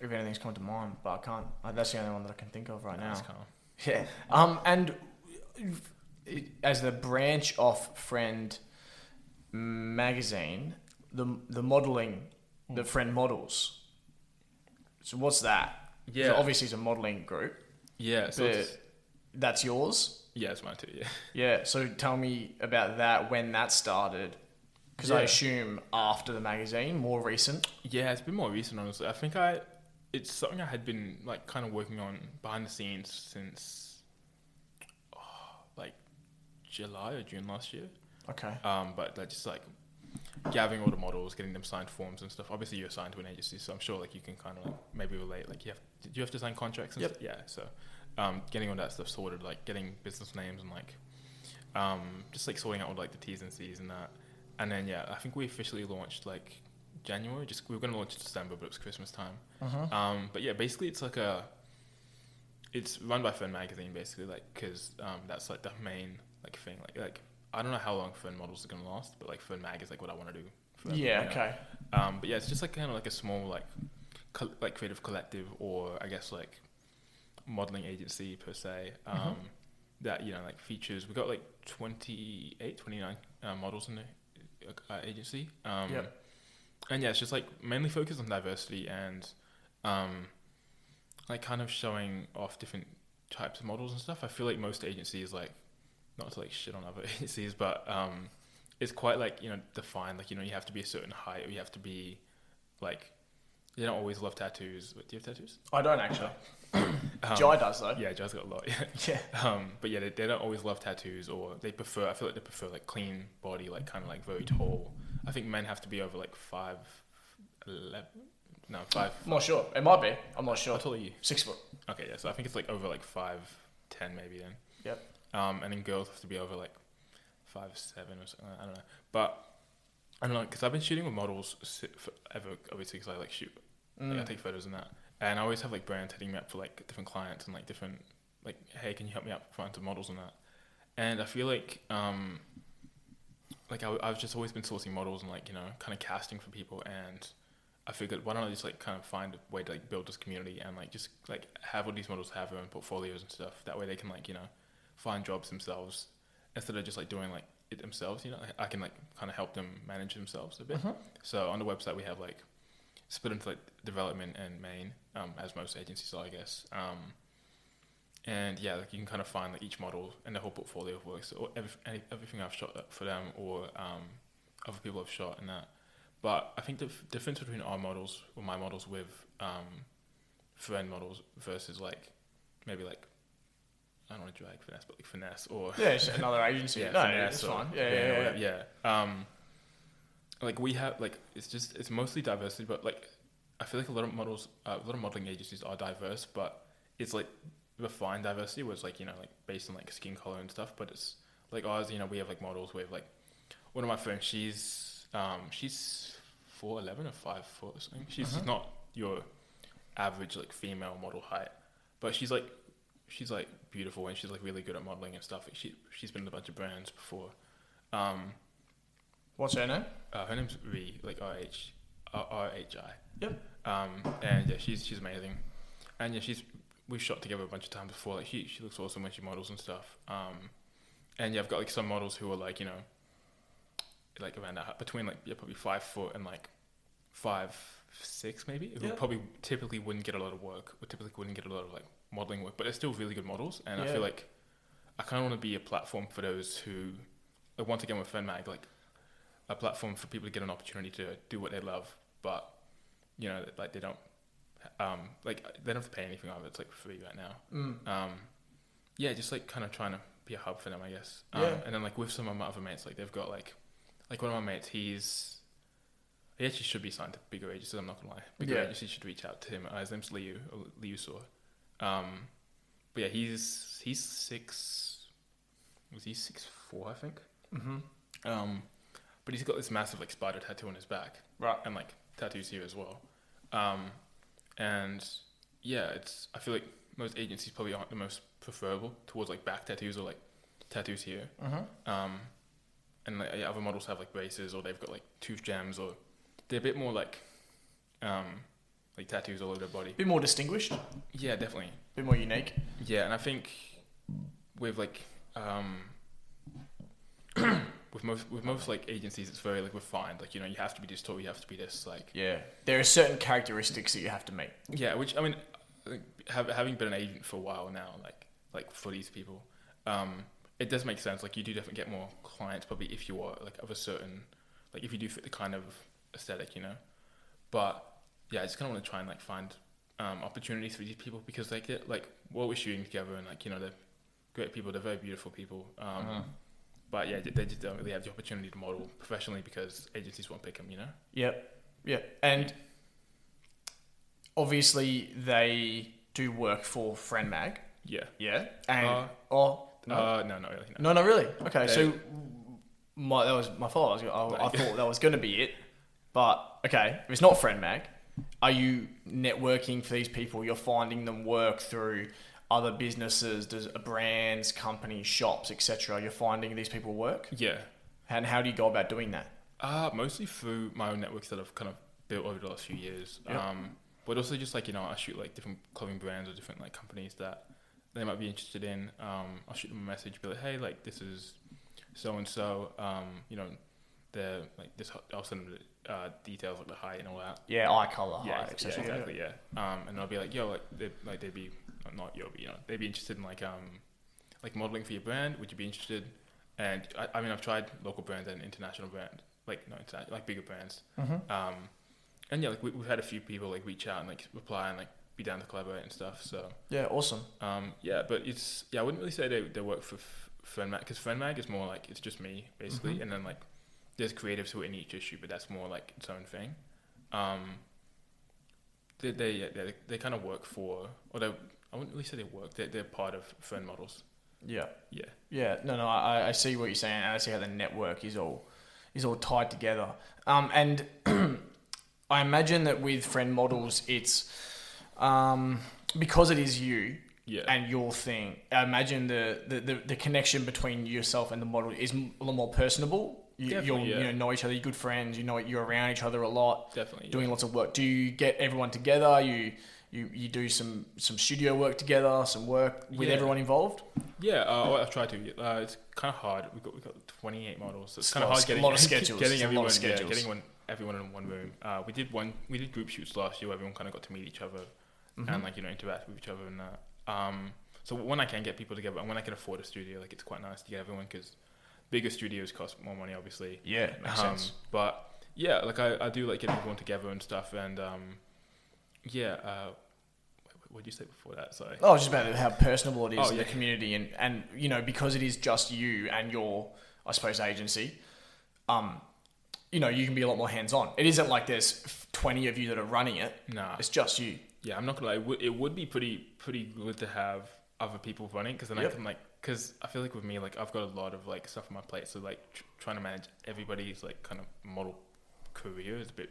if anything's coming to mind, but I can't. That's the only one that I can think of right now. That's calm. Yeah. And as the branch of FRND Magazine, the modelling, the FRND Models. So what's that? Yeah. So obviously it's a modelling group. Yeah. So But that's yours? yeah, it's mine too. Yeah. Yeah. So tell me about that, when that started. Because I Yeah. assume after the magazine, more recent. Yeah, it's been more recent, honestly. I think it's something I had been like kind of working on behind the scenes since like July or June last year. Okay. But like just like gathering all the models, getting them signed forms and stuff. Obviously, you're assigned to an agency, so I'm sure like you can kind of like maybe relate. Like do you have to sign contracts and Yep. stuff? Yeah. So, getting all that stuff sorted, like getting business names and like, just like sorting out all like the T's and C's and that. And then yeah, I think we officially launched like January. Just we were gonna launch in December, but it was Christmas time. But yeah, basically it's like it's run by FRND Magazine basically, like because that's like the main like thing. Like I don't know how long FRND Models are gonna last, but like FRND Mag is like what I want to do. Forever, Yeah. you know? Okay. But yeah, it's just like kind of like a small like like creative collective, or I guess like modeling agency per se. That like features. We got like 29 models in the agency. Yep. And yeah, it's just like mainly focused on diversity and like kind of showing off different types of models and stuff. I feel like most agencies, like, not to like shit on other agencies, but it's quite like defined. Like you have to be a certain height, or you have to be like, they don't always love tattoos. But do you have tattoos? I don't actually. Jai does though. Yeah, Jai's got a lot. Yeah. But yeah, they don't always love tattoos, or I feel like they prefer like clean body, like kind of like very tall. I think men have to be over like 5'11". No, 5. I'm not sure. It might be. I'm not sure. How tall are you? 6 foot. Okay, yeah. So I think it's like over like 5'10" maybe then. Yep. And then girls have to be over like 5'7" or something. I don't know. But I don't know, because I've been shooting with models forever, obviously, because I like shoot. Like, I take photos and that. And I always have like brands hitting me up for like different clients and like different, like, hey, can you help me out front of models and that? And I feel like I've just always been sourcing models and like, kind of casting for people. And I figured, why don't I just like kind of find a way to like build this community and like just like have all these models have their own portfolios and stuff. That way they can like, find jobs themselves instead of just like doing like it themselves. I can like kind of help them manage themselves a bit. So on the website we have like split into like development and main, as most agencies are, I guess. And yeah, like you can kind of find like each model and the whole portfolio of work. So everything I've shot for them, or other people have shot and that. But I think the difference between our models, or my models with FRND models versus like maybe like, I don't want to drag finesse, but like finesse or Yeah, it's another agency. yeah, No, finesse it's or, fine. Yeah. Like we have like it's mostly diversity, but like I feel like a lot of modeling agencies are diverse, but it's like refined diversity, where it's like like based on like skin color and stuff. But it's like ours, we have like models with like one of my friends. She's 4'11" or 5 foot or something. She's not your average like female model height, but she's like beautiful and she's like really good at modeling and stuff. Like she's been in a bunch of brands before. What's her name? Her name's Rhi, like RHI. Yep. And yeah, she's amazing. And yeah, we've shot together a bunch of times before. Like she looks awesome when she models and stuff. And yeah, I've got like some models who are like like around that between like probably 5 foot and like 5'6" maybe. Who probably typically wouldn't get a lot of work, or typically wouldn't get a lot of like modeling work, but they're still really good models. And I feel like I kind of want to be a platform for those who, like, once again with FRND Mag, like a platform for people to get an opportunity to do what they love, but like they don't like they don't have to pay anything of it. It's like free right now. Yeah, just like kind of trying to be a hub for them, I guess. And then like with some of my other mates, like they've got like one of my mates, he actually should be signed to bigger agencies. I'm not gonna lie, bigger agencies should reach out to him. His name's Liu Saw. But yeah, he's 6. Was he 6'4", I think? But he's got this massive like spider tattoo on his back, Right. and like tattoos here as well. And yeah, I feel like most agencies probably aren't the most preferable towards like back tattoos or like tattoos here. And like other models have like braces, or they've got like tooth jams, or they're a bit more like like tattoos all over their body. A bit more distinguished, a Yeah, definitely. bit more unique. Yeah, and I think with like with most like agencies, it's very like refined. Like, you know, you have to be this tall, you have to be this like. Yeah, there are certain characteristics that you have to meet. Yeah, which I mean, like, having been an agent for a while now, like for these people, it does make sense. Like, you do definitely get more clients probably if you are like of a certain, like if you do fit the kind of aesthetic, you know. But yeah, I just kind of want to try and like find opportunities for these people, because like what we're shooting together, and like, you know, they're great people, they're very beautiful people. But yeah, they just don't really have the opportunity to model professionally because agencies won't pick them, you know? Yep. And obviously they do work for FRND Mag. Yeah. Yeah. And no, not really. No, not really. Okay, They- so that was my fault. I thought that was going to be it. But okay, if it's not FRND Mag, are you networking for these people? You're finding them work through other businesses, brands, companies, shops, etc. You're finding these people work? Yeah. And how do you go about doing that? Mostly through my own networks that I've kind of built over the last few years. Yep. But also just like, you know, I shoot like different clothing brands or different like companies that they might be interested in. I'll shoot them a message, be like, hey, like this is so and so. You know, they're like this. I'll send them the details, like the height and all that. Yeah, eye color, Yeah, height, etc. exactly. Yeah. And I'll be like, yo, they'd be not yo, but you know, they'd be interested in like modeling for your brand. Would you be interested? And I mean, I've tried local brands and international brands, like bigger brands. Mm-hmm. And yeah, like we've had a few people like reach out and like reply and like be down to collaborate and stuff. So Yeah, awesome. yeah, but I wouldn't really say they work for FRND Mag, because FRND Mag is more like it's just me basically, Mm-hmm. and then like there's creatives who are in each issue, but that's more like its own thing. They kind of work for, or I wouldn't really say they work. They're part of FRND Models. Yeah. Yeah. Yeah. No, I see what you're saying, and I see how the network is all tied together. And I imagine that with FRND Models, it's because it is you. Yeah. And your thing. I imagine the connection between yourself and the model is a little more personable. You know each other. You're good friends. You know you're around each other a lot. Definitely. Doing lots of work. Do you get everyone together? You do some studio work together. Some work with everyone involved. Yeah. I've tried to. It's kind of hard. We've got 28 models. So it's kind of hard a lot of schedules. getting everyone. Schedules. Yeah, getting everyone in one room. We did group shoots last year where everyone kind of got to meet each other and like, you know, interact with each other and that. So when I can get people together and when I can afford a studio, like it's quite nice to get everyone, because bigger studios cost more money, obviously. Yeah, makes sense. But yeah, like I do like getting everyone together and stuff, and what did you say before that? Sorry. Oh, just about how personable it is in yeah. the community, and you know, because it is just you and your, I suppose, agency. You know, you can be a lot more hands-on. It isn't like there's 20 of you that are running it. Nah. It's just you. Yeah, I'm not gonna lie. It would be pretty good to have other people running, because then I can like, because I feel like with me, like I've got a lot of like stuff on my plate, so like trying to manage everybody's like kind of model career is a bit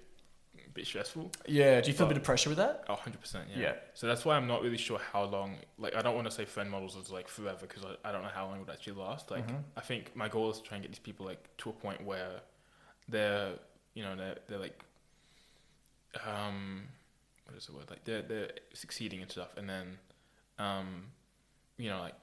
stressful. Yeah. Do you feel a bit of pressure with that? 100%. Yeah. So that's why I'm not really sure how long. Like, I don't want to say FRND Models is like forever, because I don't know how long it would actually last. Like, I think my goal is to try and get these people like to a point where they're like what is the word, like they're succeeding and stuff, and then you know, like,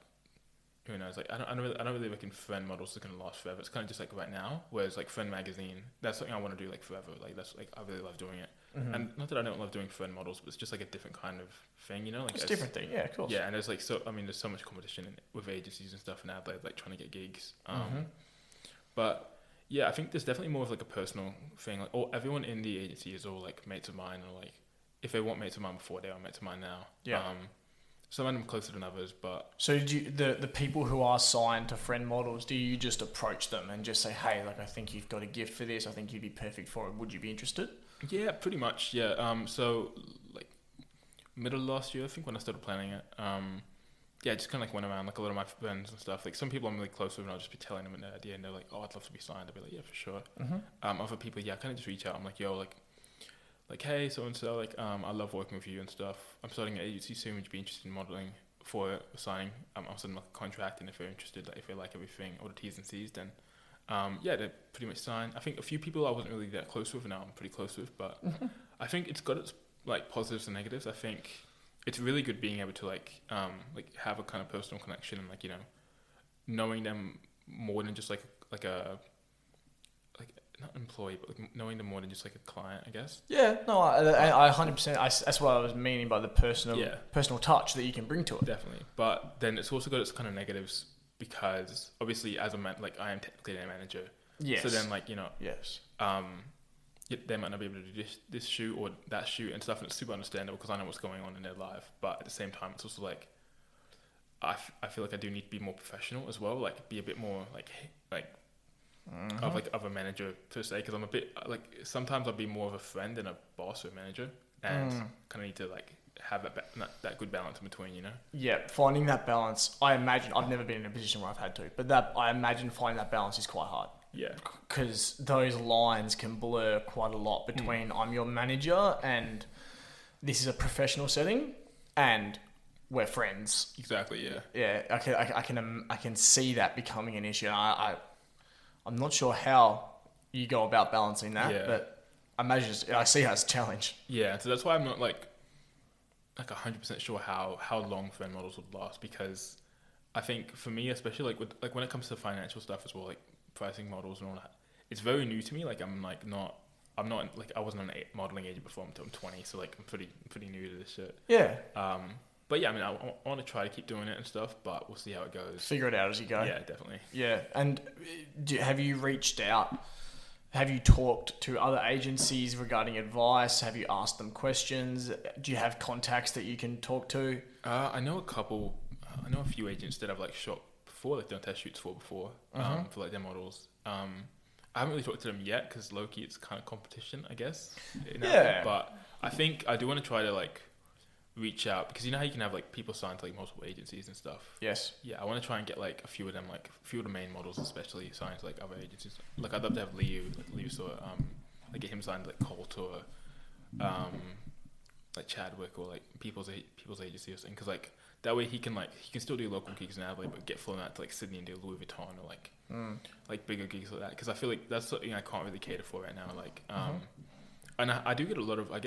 who knows, like I don't really reckon FRND Models are going to last forever. It's kind of just like right now, whereas like FRND Magazine, that's something I want to do like forever. Like that's like, I really love doing it. And not that I don't love doing FRND Models, but it's just like a different kind of thing, you know, like It's a different thing. Yeah, of course. yeah. And there's like, there's so much competition with agencies and stuff in Adelaide, like trying to get gigs. But yeah, I think there's definitely more of like a personal thing. Like, everyone in the agency is all like mates of mine, or like if they weren't mates of mine before, they are mates of mine now. Yeah. Some of them closer than others, but So do you, the people who are signed to FRND Models, do you just approach them and just say, hey, like I think you've got a gift for this. I think you'd be perfect for it. Would you be interested? yeah, pretty much. Yeah. So like middle of last year, I think, when I started planning it. Yeah, just kind of like went around like a lot of my friends and stuff. Like some people I'm really close with, and I'll just be telling them at the end, they're like, oh, I'd love to be signed. I'll be like, yeah, for sure. Other people, yeah, I kind of just reach out. I'm like, yo, like, hey, so and so, like, I love working with you and stuff. I'm starting an agency soon. Would you be interested in modeling for signing? I'll send them like a contract, and if they're interested, like, if they like everything, all the T's and C's, then yeah, they pretty much sign. I think a few people I wasn't really that close with, and now I'm pretty close with, but I think it's got its like positives and negatives. I think it's really good being able to like have a kind of personal connection and like, you know, knowing them more than just like a like not employee, but like knowing them more than just like a client, I guess. Yeah, no, I 100%. That's what I was meaning by the personal touch that you can bring to it. Definitely, but then it's also got its kind of negatives because obviously as a like I am technically a manager. Yes. So then like, you know, yes. They might not be able to do this shoot or that shoot and stuff, and it's super understandable because I know what's going on in their life. But at the same time, it's also like I feel like I do need to be more professional as well, like be a bit more like of a manager per se, because I'm a bit like sometimes I'll be more of a friend than a boss or a manager, and kind of need to like have that good balance in between, you know. Yeah, finding that balance. I imagine I've never been in a position where I've had to, but that I imagine finding that balance is quite hard. Yeah, because those lines can blur quite a lot between I'm your manager and this is a professional setting and we're friends. Exactly. Yeah. Yeah. I can see that becoming an issue. I'm not sure how you go about balancing that, but I imagine I see how it's a challenge. Yeah. So that's why I'm not like 100% sure how long FRND models would last, because I think for me, especially like when it comes to financial stuff as well, like pricing models and all that, it's very new to me. Like I'm not like I wasn't an modeling agent before until I'm 20, so like I'm pretty new to this shit. Yeah. But yeah, I mean, I want to try to keep doing it and stuff, but we'll see how it goes. Figure it out as you go. Yeah, definitely. Yeah, and have you reached out? Have you talked to other agencies regarding advice? Have you asked them questions? Do you have contacts that you can talk to? I know a couple. I know a few agents that I've like shot before, like done test shoots for before, for like their models. I haven't really talked to them yet because low-key it's kind of competition, I guess. But I think I do want to try to like reach out, because you know how you can have like people signed to like multiple agencies and stuff. Yes. Yeah, I want to try and get like a few of them, like a few of the main models especially signed to like other agencies. Like I'd love to have Liu or like get him signed to like Colt or like Chadwick or like people's agency or something, because like that way he can still do local gigs in Adelaide but get flown out to like Sydney and do Louis Vuitton or like bigger gigs like that, because I feel like that's something I can't really cater for right now. Like and I get a lot of like